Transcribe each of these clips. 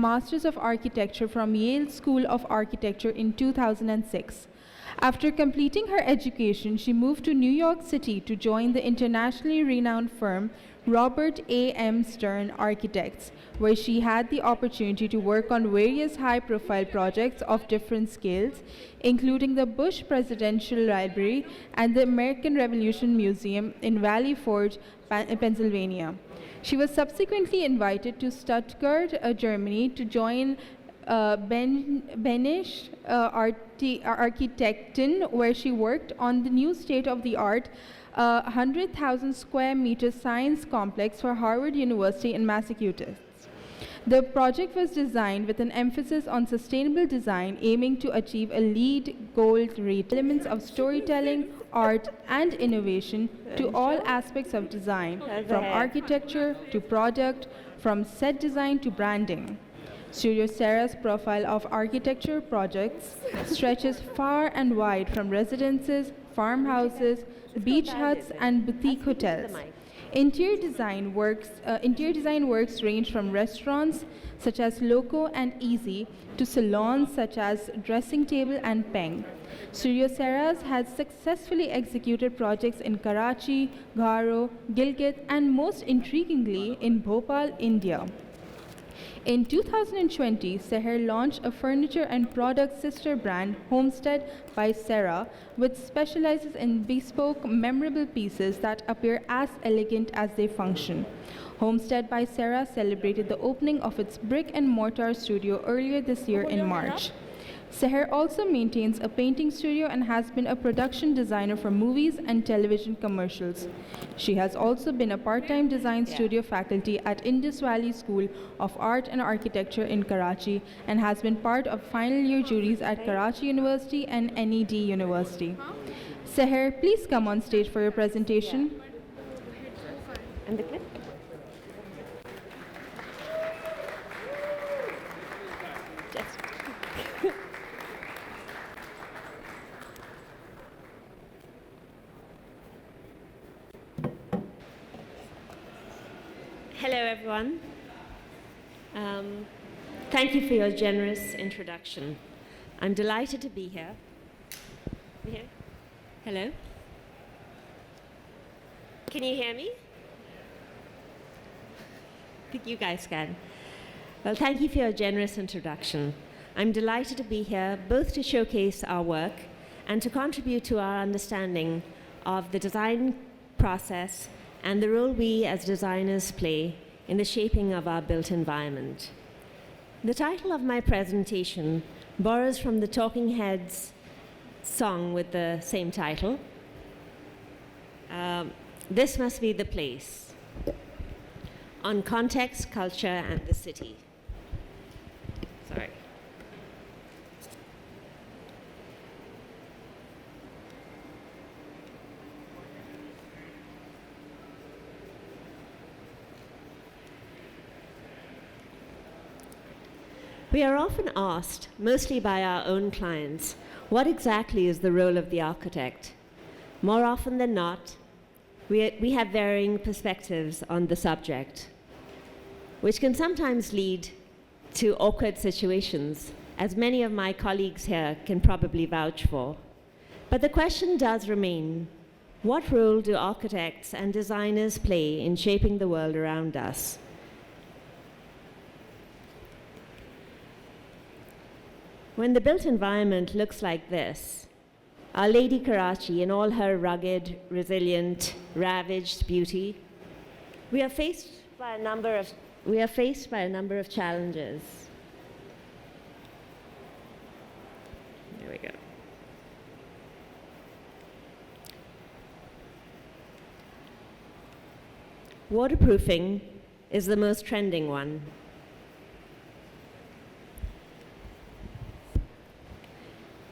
Masters of Architecture from Yale School of Architecture in 2006. After completing her education, she moved to New York City to join the internationally renowned firm Robert A. M. Stern Architects, where she had the opportunity to work on various high-profile projects of different scales, including the Bush Presidential Library and the American Revolution Museum in Valley Forge, Pennsylvania. She was subsequently invited to Stuttgart, Germany, to join Benisch Architekten, where she worked on the new state-of-the-art 100,000 square meter science complex for Harvard University in Massachusetts. The project was designed with an emphasis on sustainable design, aiming to achieve a LEED Gold rating. Elements of storytelling, art, and innovation to all aspects of design, from architecture to product, from set design to branding. Studio Serás profile of architecture projects stretches far and wide, from residences, farmhouses, beach huts, and boutique hotels. Interior design works range from restaurants such as Loco and Easy to salons such as Dressing Table and Peng. Studio Serás has successfully executed projects in Karachi, Gharo, Gilgit, and most intriguingly in Bhopal, India. In 2020, Seher launched a furniture and product sister brand, Homestead by Será, which specializes in bespoke, memorable pieces that appear as elegant as they function. Homestead by Será celebrated the opening of its brick-and-mortar studio earlier this year in March. Seher also maintains a painting studio and has been a production designer for movies and television commercials. She has also been a part-time design studio faculty at Indus Valley School of Art and Architecture in Karachi and has been part of final year juries at Karachi University and NED University. Seher, please come on stage for your presentation. And the clip? Hello, everyone. Thank you for your generous introduction. I'm delighted to be here. Hello? Can you hear me? I think you guys can. Well, thank you for your generous introduction. I'm delighted to be here, both to showcase our work and to contribute to our understanding of the design process and the role we as designers play in the shaping of our built environment. The title of my presentation borrows from the Talking Heads song with the same title. This must be the place, on context, culture, and the city. Sorry. We are often asked, mostly by our own clients, what exactly is the role of the architect? More often than not, we have varying perspectives on the subject, which can sometimes lead to awkward situations, as many of my colleagues here can probably vouch for. But the question does remain, what role do architects and designers play in shaping the world around us? When the built environment looks like this, Our Lady Karachi in all her rugged, resilient, ravaged beauty, we are faced by a number of challenges. There we go. Waterproofing is the most trending one.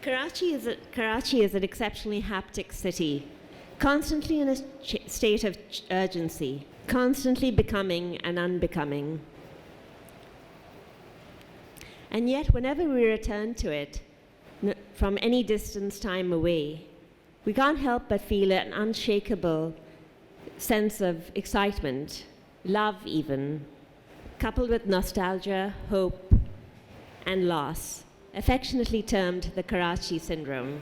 Karachi is an exceptionally haptic city, constantly in a state of urgency, constantly becoming and unbecoming. And yet, whenever we return to it, from any distance time away, we can't help but feel an unshakable sense of excitement, love even, coupled with nostalgia, hope, and loss, affectionately termed the Karachi syndrome.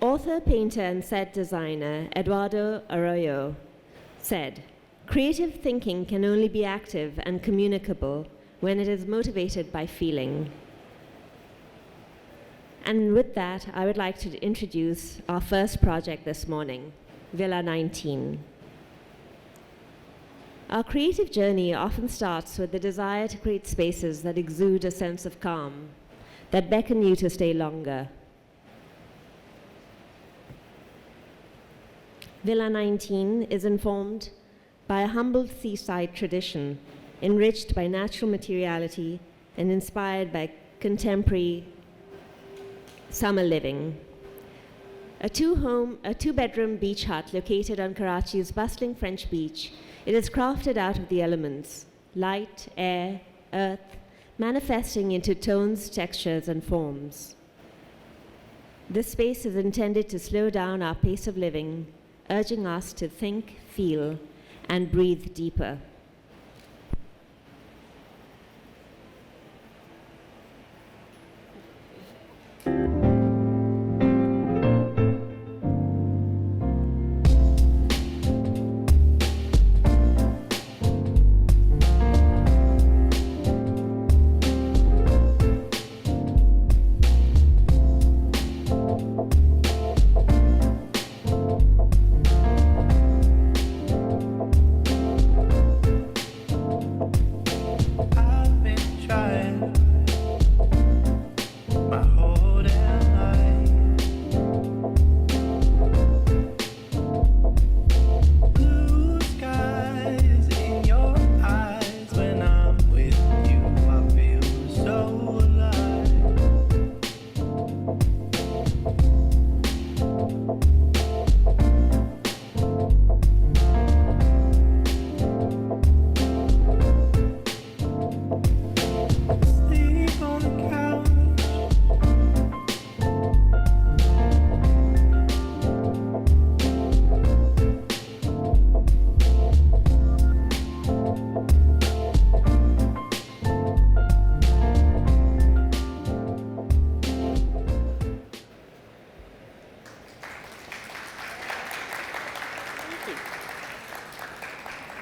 Author, painter, and set designer Eduardo Arroyo said, "Creative thinking can only be active and communicable when it is motivated by feeling." And with that, I would like to introduce our first project this morning, Villa 19. Our creative journey often starts with the desire to create spaces that exude a sense of calm, that beckon you to stay longer. Villa 19 is informed by a humble seaside tradition, enriched by natural materiality and inspired by contemporary summer living. A two-bedroom beach hut located on Karachi's bustling French beach, it is crafted out of the elements, light, air, earth, manifesting into tones, textures, and forms. This space is intended to slow down our pace of living, urging us to think, feel, and breathe deeper.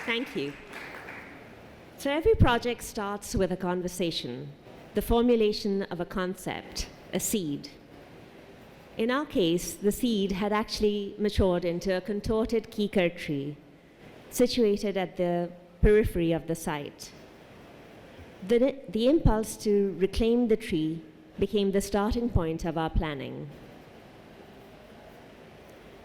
Thank you. So every project starts with a conversation, the formulation of a concept, a seed. In our case, the seed had actually matured into a contorted kikar tree situated at the periphery of the site. The impulse to reclaim the tree became the starting point of our planning.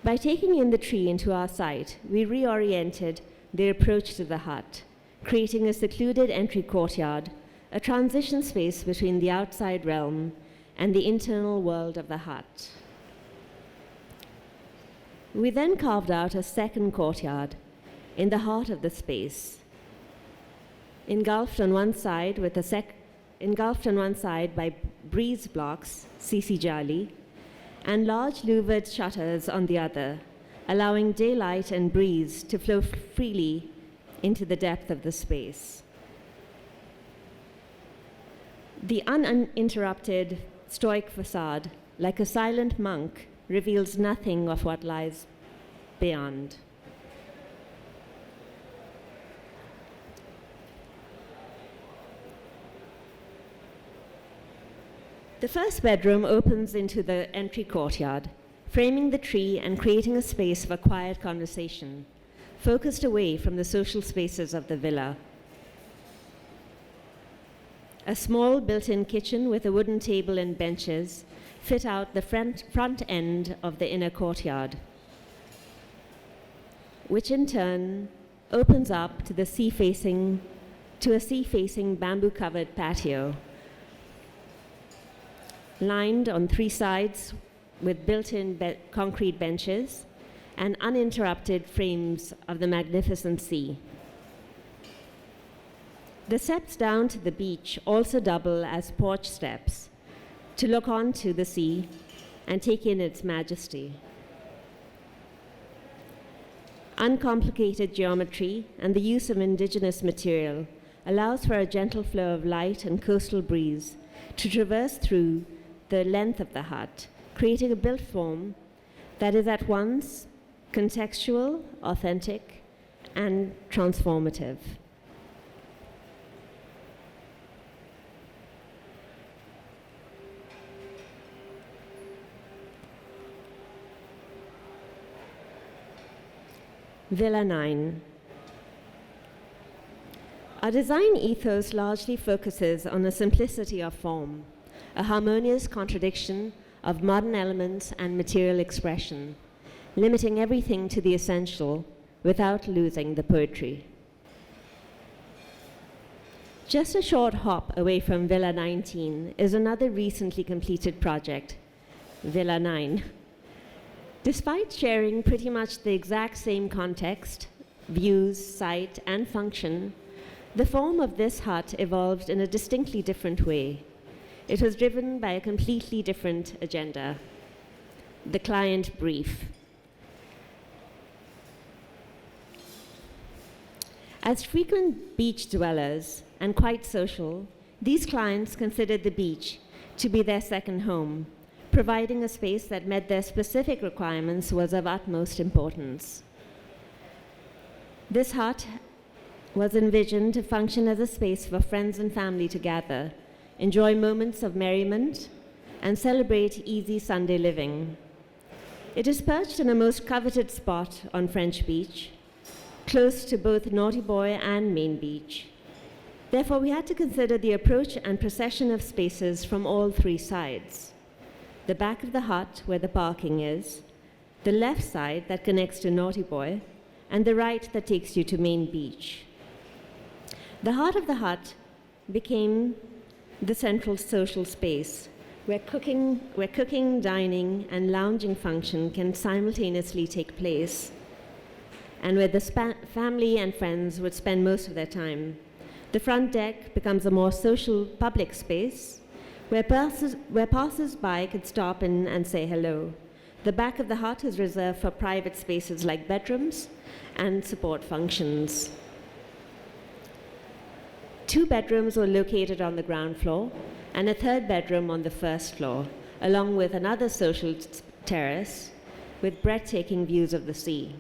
By taking in the tree into our site, we reoriented the approach to the hut, creating a secluded entry courtyard, a transition space between the outside realm and the internal world of the hut. We then carved out a second courtyard in the heart of the space, engulfed on one side by breeze blocks, CC Jali, and large louvered shutters on the other, allowing daylight and breeze to flow freely into the depth of the space. The uninterrupted, stoic facade, like a silent monk, reveals nothing of what lies beyond. The first bedroom opens into the entry courtyard, framing the tree and creating a space for quiet conversation, focused away from the social spaces of the villa. A small built-in kitchen with a wooden table and benches fit out the front end of the inner courtyard, which in turn opens up to a sea-facing bamboo-covered patio, lined on three sides with built-in concrete benches and uninterrupted frames of the magnificent sea. The steps down to the beach also double as porch steps to look onto the sea and take in its majesty. Uncomplicated geometry and the use of indigenous material allows for a gentle flow of light and coastal breeze to traverse through the length of the hut, creating a built form that is at once contextual, authentic, and transformative. Villa 9. Our design ethos largely focuses on the simplicity of form, a harmonious contradiction of modern elements and material expression, limiting everything to the essential without losing the poetry. Just a short hop away from Villa 19 is another recently completed project, Villa 9. Despite sharing pretty much the exact same context, views, site, and function, the form of this hut evolved in a distinctly different way. It was driven by a completely different agenda, the client brief. As frequent beach dwellers and quite social, these clients considered the beach to be their second home. Providing a space that met their specific requirements was of utmost importance. This hut was envisioned to function as a space for friends and family to gather, enjoy moments of merriment, and celebrate easy Sunday living. It is perched in a most coveted spot on French Beach, close to both Naughty Boy and Main Beach. Therefore, we had to consider the approach and procession of spaces from all three sides. The back of the hut, where the parking is, the left side that connects to Naughty Boy, and the right that takes you to Main Beach. The heart of the hut became the central social space, where cooking, dining, and lounging function can simultaneously take place, and where the family and friends would spend most of their time. The front deck becomes a more social public space, where passers-by could stop in and say hello. The back of the hut is reserved for private spaces like bedrooms and support functions. 2 bedrooms were located on the ground floor and a 3rd bedroom on the 1st floor, along with another social terrace with breathtaking views of the sea.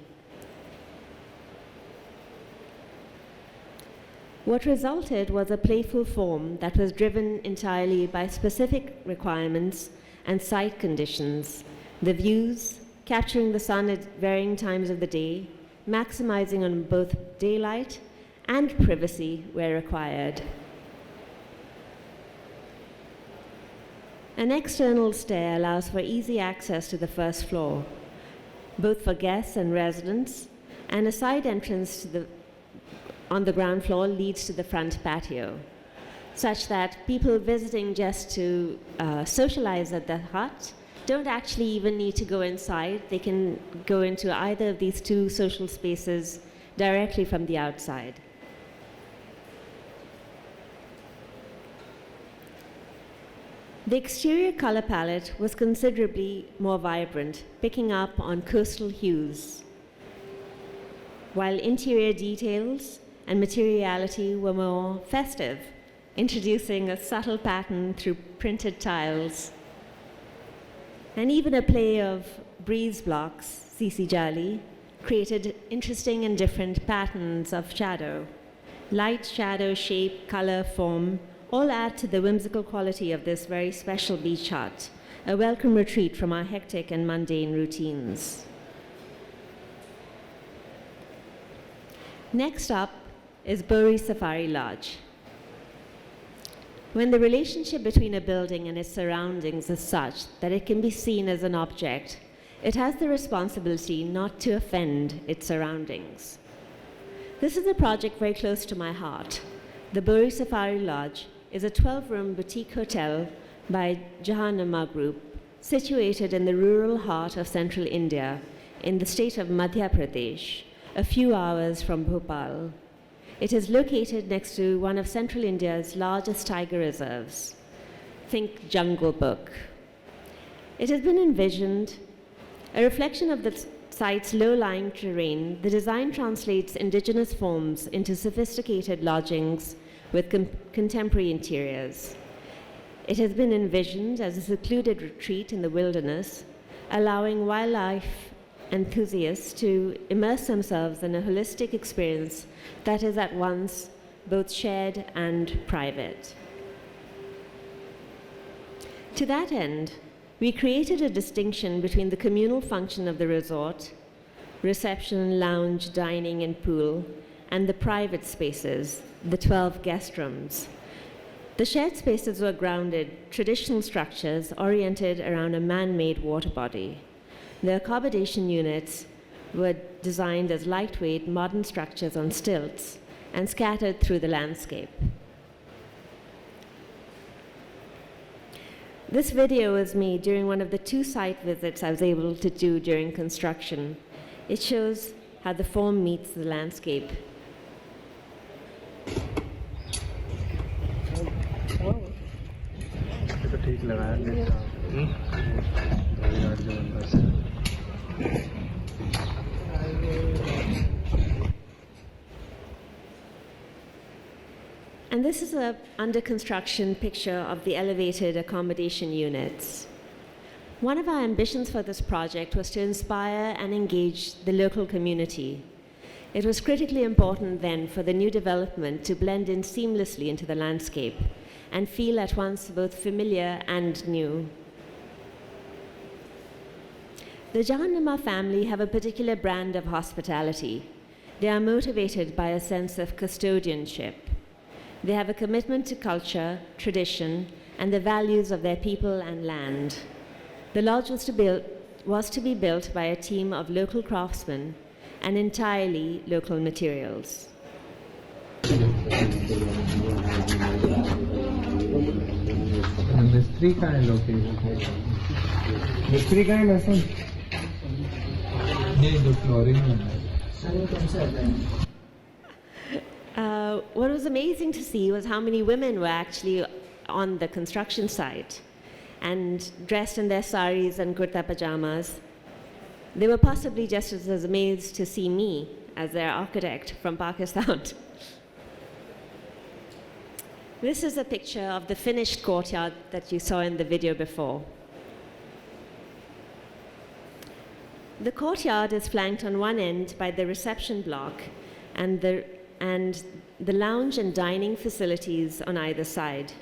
What resulted was a playful form that was driven entirely by specific requirements and site conditions, the views, capturing the sun at varying times of the day, maximizing on both daylight and privacy where required. An external stair allows for easy access to the 1st floor, both for guests and residents, and a side entrance on the ground floor leads to the front patio, such that people visiting just to socialize at the hut don't actually even need to go inside. They can go into either of these 2 social spaces directly from the outside. The exterior color palette was considerably more vibrant, picking up on coastal hues, while interior details and materiality were more festive, introducing a subtle pattern through printed tiles. And even a play of breeze blocks, Sisi Jali, created interesting and different patterns of shadow. Light, shadow, shape, color, form, all add to the whimsical quality of this very special beach hut, a welcome retreat from our hectic and mundane routines. Next up is Bori Safari Lodge. When the relationship between a building and its surroundings is such that it can be seen as an object, it has the responsibility not to offend its surroundings. This is a project very close to my heart. The Bori Safari Lodge is a 12-room boutique hotel by Jahannama Group, situated in the rural heart of central India, in the state of Madhya Pradesh, a few hours from Bhopal. It is located next to one of central India's largest tiger reserves. Think Jungle Book. It has been envisioned a reflection of the site's low-lying terrain, the design translates indigenous forms into sophisticated lodgings with contemporary interiors. It has been envisioned as a secluded retreat in the wilderness, allowing wildlife enthusiasts to immerse themselves in a holistic experience that is at once both shared and private. To that end, we created a distinction between the communal function of the resort, reception, lounge, dining, and pool, and the private spaces, the 12 guest rooms. The shared spaces were grounded traditional structures oriented around a man-made water body. The accommodation units were designed as lightweight, modern structures on stilts and scattered through the landscape. This video was made during one of the 2 site visits I was able to do during construction. It shows how the form meets the landscape. And this is a under construction picture of the elevated accommodation units. One of our ambitions for this project was to inspire and engage the local community. It was critically important then for the new development to blend in seamlessly into the landscape and feel at once both familiar and new. The Jahannama family have a particular brand of hospitality. They are motivated by a sense of custodianship. They have a commitment to culture, tradition, and the values of their people and land. The lodge was to be built by a team of local craftsmen and entirely local materials. मिस्त्री का है location मिस्त्री का है वैसे ये जो flooring है What was amazing to see was how many women were actually on the construction site and dressed in their saris and kurta pajamas. They were possibly just as amazed to see me as their architect from Pakistan. This is a picture of the finished courtyard that you saw in the video before. The courtyard is flanked on one end by the reception block and the lounge and dining facilities on either side.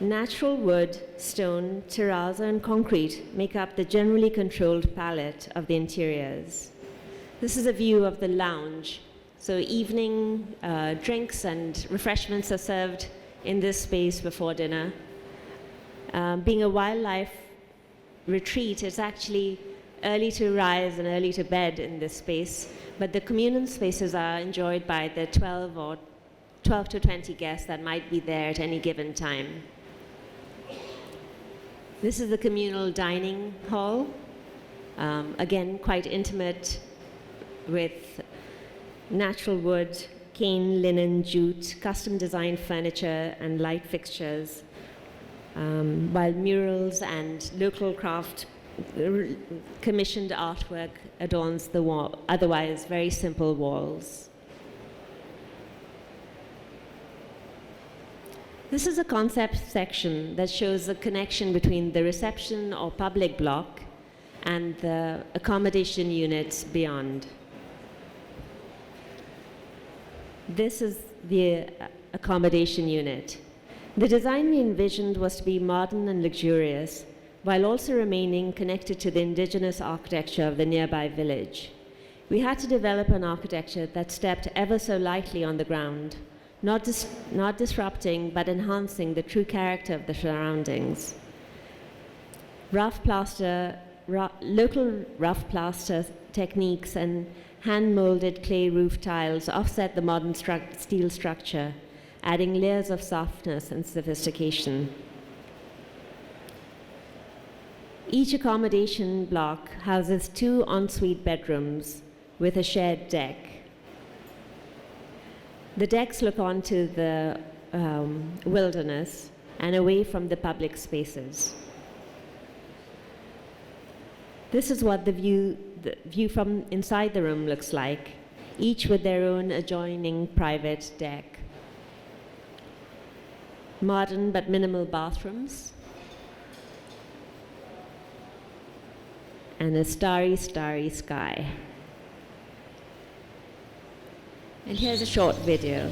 Natural wood, stone, terrazzo, and concrete make up the generally controlled palette of the interiors. This is a view of the lounge. So evening drinks and refreshments are served in this space before dinner. Being a wildlife retreat, it's actually early to rise and early to bed in this space, but the communal spaces are enjoyed by the 12 to 20 guests that might be there at any given time. This is the communal dining hall, again quite intimate with natural wood, cane, linen, jute, custom designed furniture and light fixtures, while murals and local craft commissioned artwork adorns the otherwise very simple walls. This is a concept section that shows the connection between the reception or public block and the accommodation units beyond. This is the accommodation unit. The design we envisioned was to be modern and luxurious, while also remaining connected to the indigenous architecture of the nearby village. We had to develop an architecture that stepped ever so lightly on the ground, not disrupting but enhancing the true character of the surroundings. Local rough plaster techniques and hand-molded clay roof tiles offset the modern steel structure, adding layers of softness and sophistication. Each accommodation block houses 2 ensuite bedrooms with a shared deck. The decks look onto the wilderness and away from the public spaces. This is what the view from inside the room looks like, each with their own adjoining private deck. Modern but minimal bathrooms, and a starry, starry sky. And here's a short video.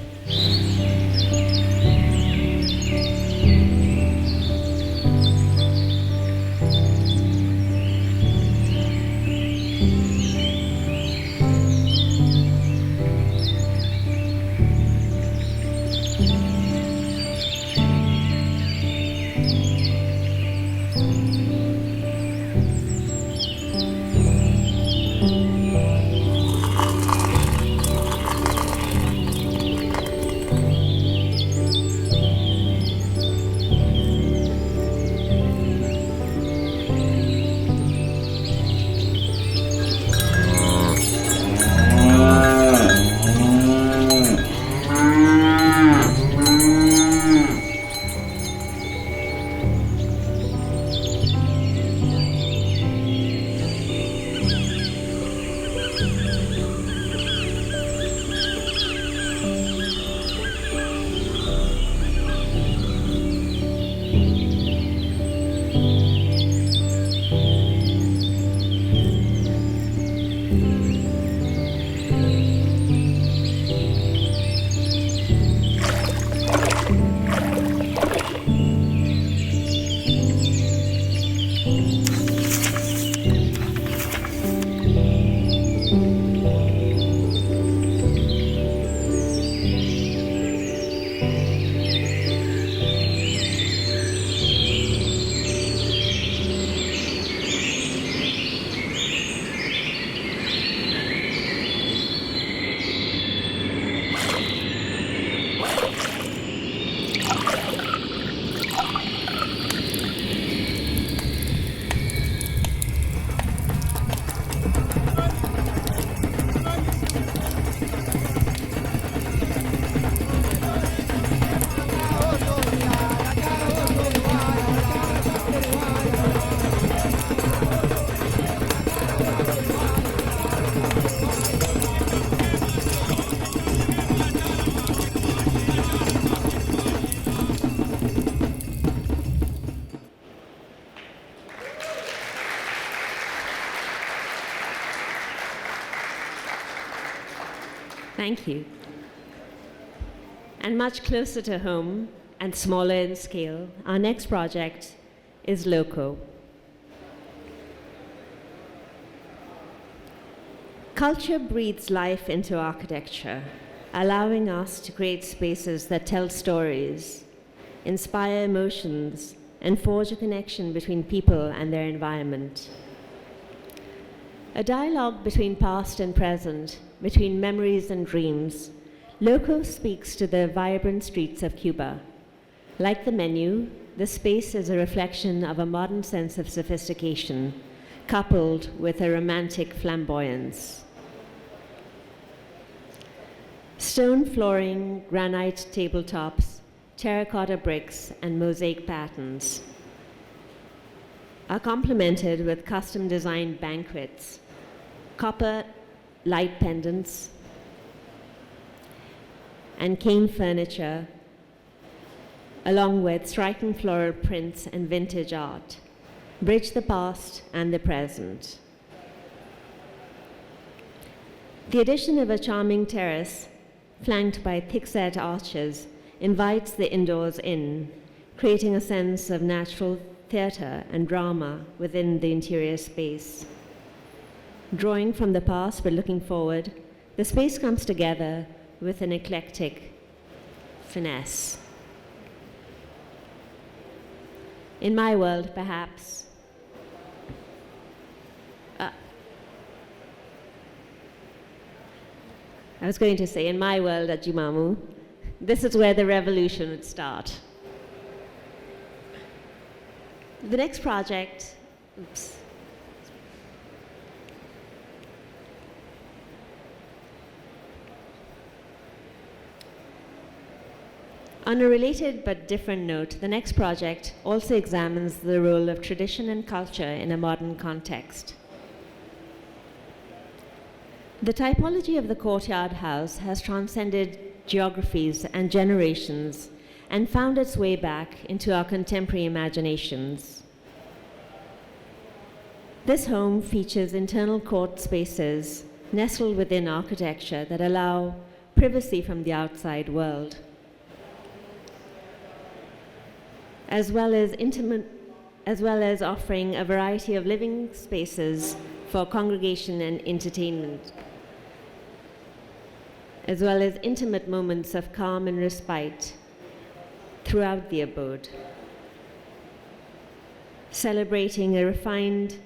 Thank you. And much closer to home and smaller in scale, our next project is Loco. Culture breathes life into architecture, allowing us to create spaces that tell stories, inspire emotions, and forge a connection between people and their environment. A dialogue between past and present, between memories and dreams, Loco speaks to the vibrant streets of Cuba. Like the menu, the space is a reflection of a modern sense of sophistication, coupled with a romantic flamboyance. Stone flooring, granite tabletops, terracotta bricks, and mosaic patterns are complemented with custom-designed banquets, copper light pendants, and cane furniture, along with striking floral prints and vintage art, bridge the past and the present. The addition of a charming terrace, flanked by thick-set arches, invites the indoors in, creating a sense of natural theater and drama within the interior space. Drawing from the past but looking forward, the space comes together with an eclectic finesse. In my world, perhaps, I was going to say, in my world at Jumamu, this is where the revolution would start. The next project, On a related but different note, the next project also examines the role of tradition and culture in a modern context. The typology of the courtyard house has transcended geographies and generations and found its way back into our contemporary imaginations. This home features internal court spaces nestled within architecture that allow privacy from the outside world, as well as offering a variety of living spaces for congregation and entertainment, as well as intimate moments of calm and respite throughout the abode, celebrating a refined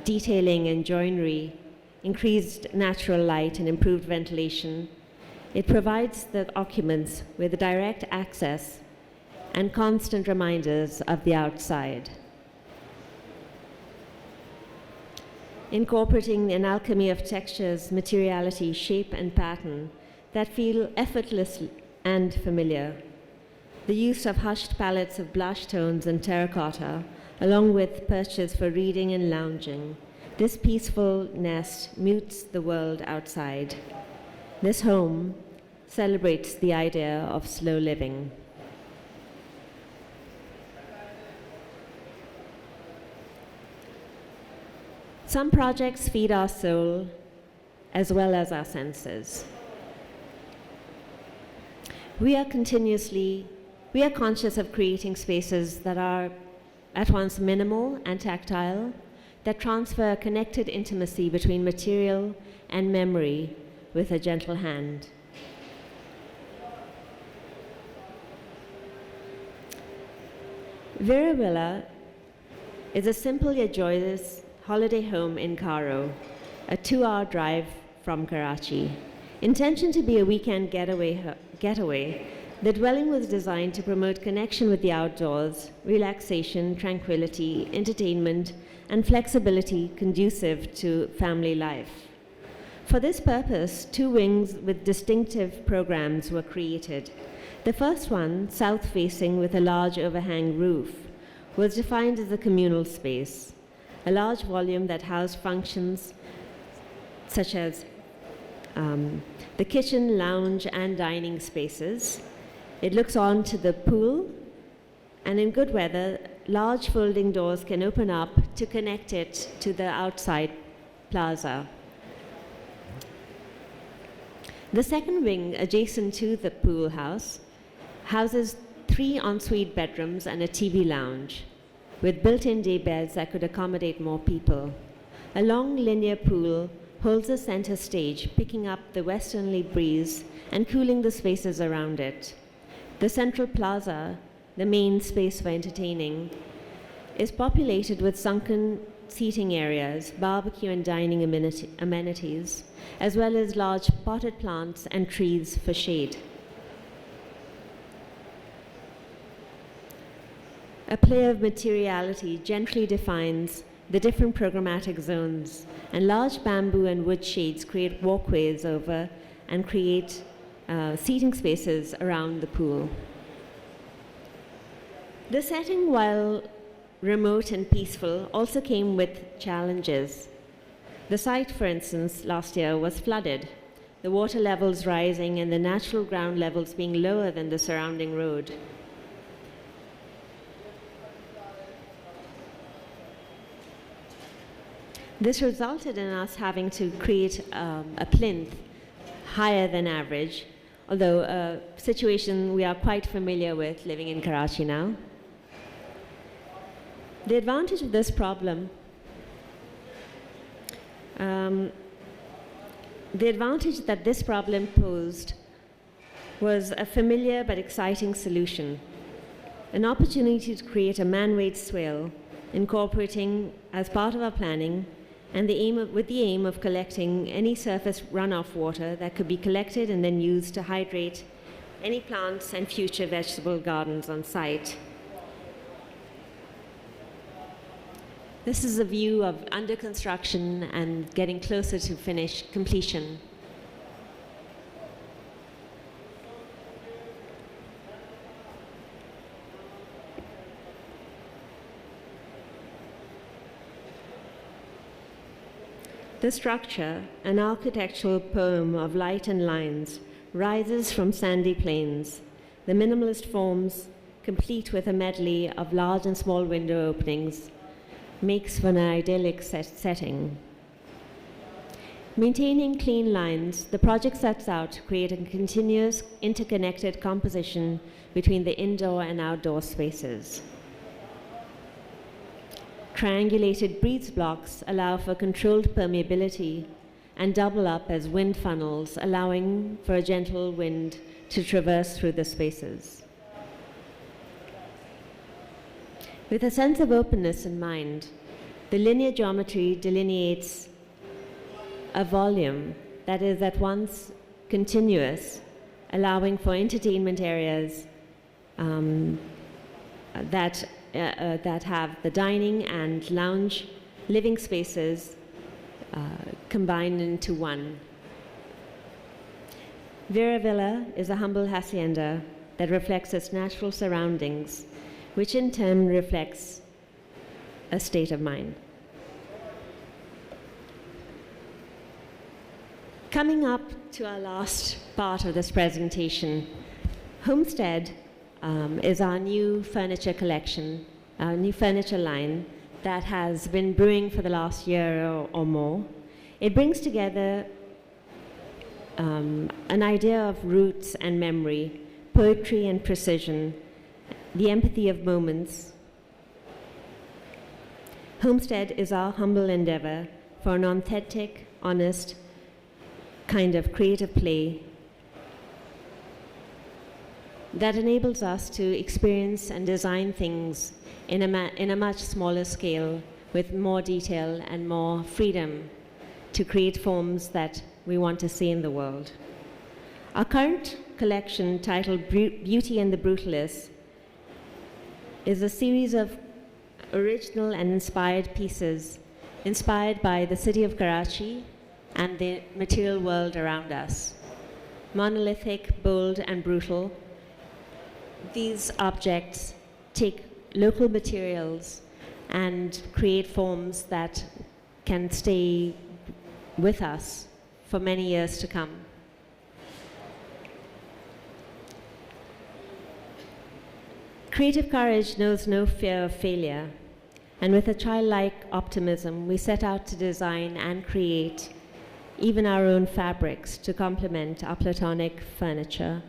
detailing and joinery, increased natural light and improved ventilation. It provides the occupants with direct access and constant reminders of the outside. Incorporating an alchemy of textures, materiality, shape, and pattern that feel effortless and familiar. The use of hushed palettes of blush tones and terracotta, along with perches for reading and lounging. This peaceful nest mutes the world outside. This home celebrates the idea of slow living. Some projects feed our soul as well as our senses. We are conscious of creating spaces that are at once minimal and tactile, that transfer a connected intimacy between material and memory with a gentle hand. Vera Villa is a simple yet joyous holiday home in Gharo, a 2-hour drive from Karachi. Intentioned to be a weekend getaway, the dwelling was designed to promote connection with the outdoors, relaxation, tranquility, entertainment, and flexibility conducive to family life. For this purpose, 2 wings with distinctive programs were created. The first one, south-facing with a large overhang roof, was defined as a communal space, a large volume that housed functions such as the kitchen, lounge, and dining spaces. It looks on to the pool, and in good weather, large folding doors can open up to connect it to the outside plaza. The second wing, adjacent to the pool house, houses 3 ensuite bedrooms and a TV lounge, with built-in day beds that could accommodate more people. A long linear pool holds a center stage, picking up the westerly breeze and cooling the spaces around it. The central plaza, the main space for entertaining, is populated with sunken seating areas, barbecue and dining amenities, as well as large potted plants and trees for shade. A play of materiality gently defines the different programmatic zones, and large bamboo and wood shades create walkways over and create seating spaces around the pool. The setting, while remote and peaceful, also came with challenges. The site, for instance, last year was flooded, the water levels rising and the natural ground levels being lower than the surrounding road. This resulted in us having to create a plinth higher than average, although a situation we are quite familiar with living in Karachi now. The advantage of this problem, the advantage that this problem posed was a familiar but exciting solution, an opportunity to create a man-made swale, incorporating as part of our planning and with the aim of collecting any surface runoff water that could be collected and then used to hydrate any plants and future vegetable gardens on site. This is a view of under construction and getting closer to completion. The structure, an architectural poem of light and lines, rises from sandy plains. The minimalist forms, complete with a medley of large and small window openings, makes for an idyllic setting. Maintaining clean lines, the project sets out to create a continuous, interconnected composition between the indoor and outdoor spaces. Triangulated breeze blocks allow for controlled permeability and double up as wind funnels, allowing for a gentle wind to traverse through the spaces. With a sense of openness in mind, the linear geometry delineates a volume that is at once continuous, allowing for entertainment areas that have the dining and lounge living spaces combined into one. Vera Villa is a humble hacienda that reflects its natural surroundings, which in turn reflects a state of mind. Coming up to our last part of this presentation, Homestead is our new furniture collection, our new furniture line that has been brewing for the last year or more. It brings together an idea of roots and memory, poetry and precision, the empathy of moments. Homestead is our humble endeavor for an authentic, honest, kind of creative play that enables us to experience and design things in a much smaller scale with more detail and more freedom to create forms that we want to see in the world. Our current collection, titled Beauty and the Brutalist, is a series of original and inspired pieces inspired by the city of Karachi and the material world around us. Monolithic, bold, and brutal, these objects take local materials and create forms that can stay with us for many years to come. Creative courage knows no fear of failure, and with a childlike optimism, we set out to design and create even our own fabrics to complement our Platonic furniture.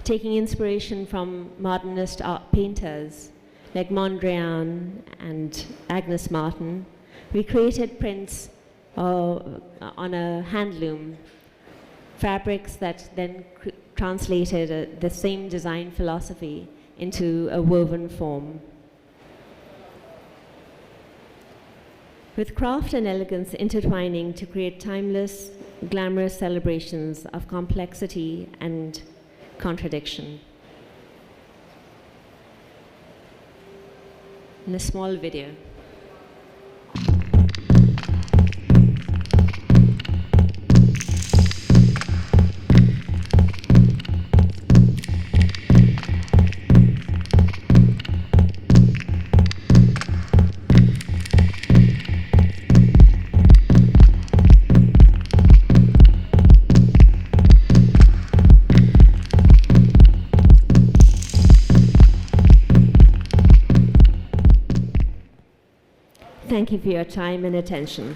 Taking inspiration from modernist art painters like Mondrian and Agnes Martin, we created prints on a hand loom, fabrics that then translated the same design philosophy into a woven form. With craft and elegance intertwining to create timeless, glamorous celebrations of complexity and contradiction. In a small video. Thank you for your time and attention.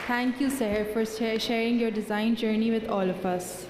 Thank you, Seher, for sharing your design journey with all of us.